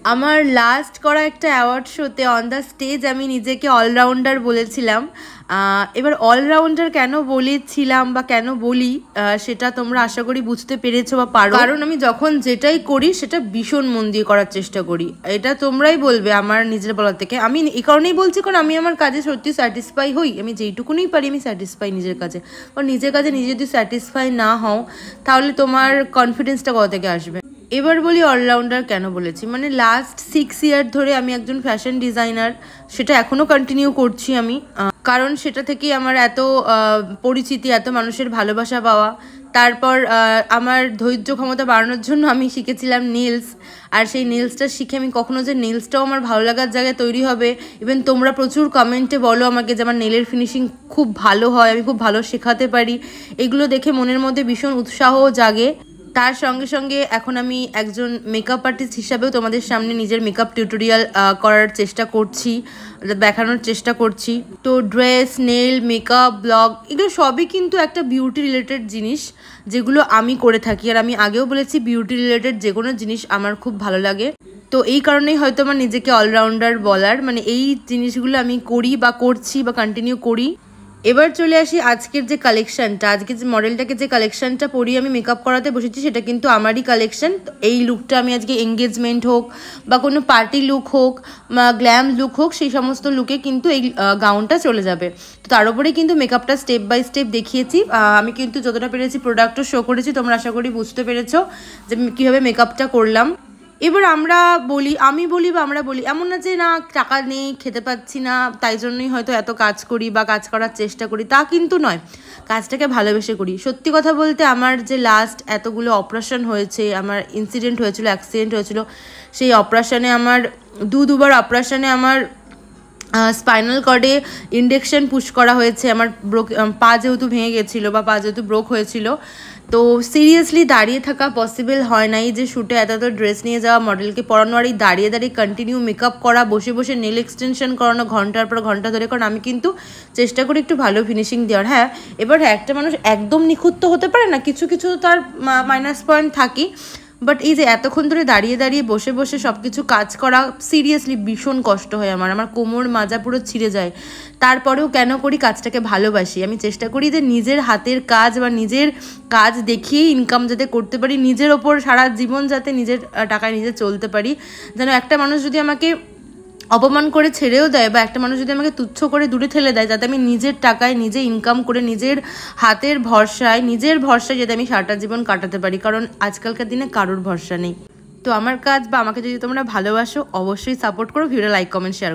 আমার লাস্ট করা একটা অ্যাওয়ার্ড শোতে অন দ্য স্টেজ আমি নিজেকে অলরাউন্ডার বলেছিলাম। এবার অলরাউন্ডার কেন বলেছিলাম বা কেন বলি সেটা তোমরা আশা করি বুঝতে পেরেছো বা পারো, কারণ আমি যখন যেটাই করি সেটা ভীষণ মন দিয়ে করার চেষ্টা করি। এটা তোমরাই বলবে আমার নিজের বলার থেকে। আমি এই কারণেই বলছি কারণ আমি আমার কাজে সত্যি স্যাটিসফাই হই। আমি যেইটুকুনি পারি আমি স্যাটিসফাই নিজের কাজে। কারণ নিজের কাজে নিজে যদি স্যাটিসফাই না হও তাহলে তোমার কনফিডেন্সটা কোথা থেকে আসবে। এবার বলি অলরাউন্ডার কেন বলেছি, মানে লাস্ট 6 ইয়ার ধরে আমি একজন ফ্যাশন ডিজাইনার, সেটা এখনও কন্টিনিউ করছি আমি, কারণ সেটা থেকেই আমার এত পরিচিতি, এত মানুষের ভালোবাসা পাওয়া। তারপর আমার ধৈর্য ক্ষমতা বাড়ানোর জন্য আমি শিখেছিলাম নেলস, আর সেই নেলসটা শিখে আমি কখনো যে নেলসটাও আমার ভালো লাগার জায়গায় তৈরি হবে। ইভেন তোমরা প্রচুর কমেন্টে বলো আমাকে যে আমার নেলের ফিনিশিং খুব ভালো হয়, আমি খুব ভালো শেখাতে পারি। এগুলো দেখে মনের মধ্যে ভীষণ উৎসাহ জাগে। তার সঙ্গে সঙ্গে এখন আমি একজন মেকআপ আর্টিস্ট হিসাবেও তোমাদের সামনে নিজের মেকআপ টিউটোরিয়াল করার চেষ্টা করছি, দেখানোর চেষ্টা করছি। তো ড্রেস, নেল, মেকআপ, ব্লগ এগুলো সবই কিন্তু একটা বিউটি রিলেটেড জিনিস, যেগুলো আমি করে থাকি। আর আমি আগেও বলেছি বিউটি রিলেটেড যে কোনো জিনিস আমার খুব ভালো লাগে। তো এই কারণেই হয়তো আমার নিজেকে অলরাউন্ডার বলার, মানে এই জিনিসগুলো আমি করি বা করছি বা কন্টিনিউ করি। এবার চলে আসি আজকের যে কালেকশানটা, আজকে যে মডেলটাকে যে কালেকশানটা পরিয়ে আমি মেকআপ করাতে বসেছি সেটা কিন্তু আমারই কালেকশান। এই লুকটা আমি আজকে এঙ্গেজমেন্ট হোক বা কোনো পার্টি লুক হোক বা গ্ল্যাম লুক হোক, সেই সমস্ত লুকে কিন্তু এই গাউনটা চলে যাবে। তো তার উপরেই কিন্তু মেকআপটা স্টেপ বাই স্টেপ দেখিয়েছি। আমি কিন্তু যতটা পেরেছি প্রোডাক্টও শো করেছি, তোমরা আশা করি বুঝতে পেরেছো যে কীভাবে মেকআপটা করলাম। এবার আমি বলি বা আমরা বলি, এমন না যে না টাকা নেই, খেতে পাচ্ছি না, তাই জন্যই হয়তো এত কাজ করি বা কাজ করার চেষ্টা করি, তা কিন্তু নয়। কাজটাকে ভালোবেসে করি। সত্যি কথা বলতে আমার যে লাস্ট এতগুলো অপারেশন হয়েছে, আমার ইনসিডেন্ট হয়েছিল, অ্যাক্সিডেন্ট হয়েছিল, সেই অপারেশনে আমার দুবার অপারেশনে আমার স্পাইনাল কর্ডে ইনজেকশন পুশ করা হয়েছে। আমার পা যেহেতু ভেঙে গেছিলো বা পা যেহেতু ব্রোক হয়েছিল, তো সিরিয়াসলি দাঁড়িয়ে থাকা পসিবল হয় নাই যে শ্যুটে এত ড্রেস নিয়ে যাওয়া, মডেলকে পরানো, আর এই দাঁড়িয়ে দাঁড়িয়ে কন্টিনিউ মেকআপ করা, বসে বসে নেল এক্সটেনশন করানো ঘন্টার পর ঘন্টা ধরে। কারণ আমি কিন্তু চেষ্টা করি একটু ভালো ফিনিশিং দেওয়ার। এবার একটা মানুষ একদম নিখুঁত তো হতে পারে না, কিছু কিছু তার মাইনাস পয়েন্ট থাকে। বাট এই যে এতক্ষণ ধরে দাঁড়িয়ে দাঁড়িয়ে বসে বসে সব কিছু কাজ করা, সিরিয়াসলি ভীষণ কষ্ট হয় আমার কোমর মাজা পুরো ছিঁড়ে যায়। তারপরেও কেন করি, কাজটাকে ভালোবাসি। আমি চেষ্টা করি যে নিজের হাতের কাজ বা নিজের কাজ দেখিয়েই ইনকাম যাতে করতে পারি, নিজের ওপর সারা জীবন যাতে নিজের টাকায় নিজে চলতে পারি। যেন একটা মানুষ যদি আমাকে অপমান করে ছেড়েও দেয় বা একটা মানুষ যদি আমাকে তুচ্ছ করে দূরে ঠেলে দেয়, যাতে আমি নিজের টাকায় নিজে ইনকাম করে নিজের হাতের ভরসায় যাতে আমি সারাটা জীবন কাটাতে পারি। কারণ আজকালকার দিনে কারোর ভরসা নেই। তো আমার কাজ বা আমাকে যদি তোমরা ভালোবাসো অবশ্যই সাপোর্ট করো, ভিডিও লাইক, কমেন্ট, শেয়ার।